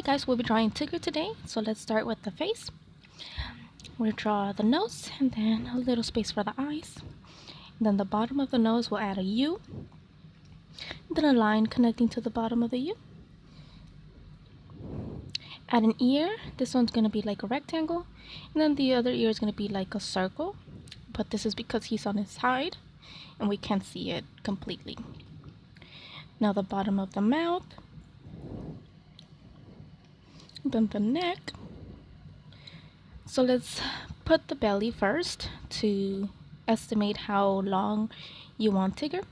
Alright guys, we'll be drawing Tigger today, so let's start with the face. We'll draw the nose and then a little space for the eyes. And then the bottom of the nose we'll add a U. And then a line connecting to the bottom of the U. Add an ear. This one's going to be like a rectangle. And then the other ear is going to be like a circle. But this is because he's on his side and we can't see it completely. Now the bottom of the mouth. Then the neck. So let's put the belly first to estimate how long you want Tigger.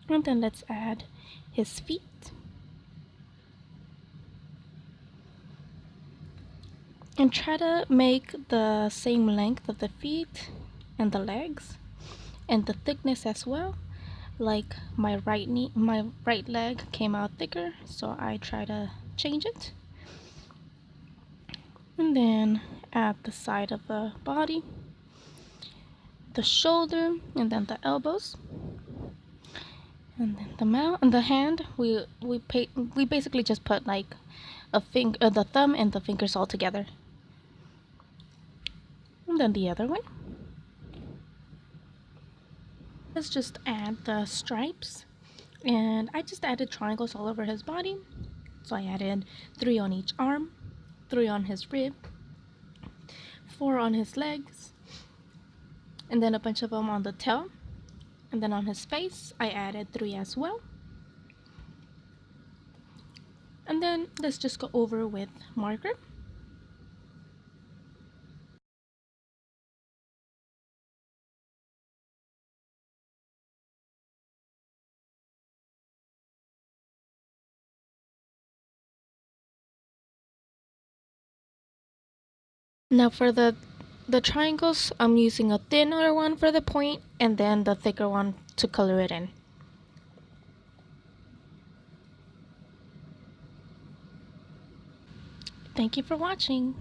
And then let's add his feet. And try to make the same length of the feet and the legs and the thickness as well. Like my right leg came out thicker, so I try to change it. And then add the side of the body, the shoulder, and then the elbows, and then the mouth and the hand. We basically just put like a finger, the thumb and the fingers all together. And then the other one. Let's just add the stripes, and I just added triangles all over his body. So I added 3 on each arm, 3 on his rib, 4 on his legs, and then a bunch of them on the tail. And then on his face I added 3 as well. And then let's just go over with marker. Now for the triangles, I'm using a thinner one for the point and then the thicker one to color it in. Thank you for watching.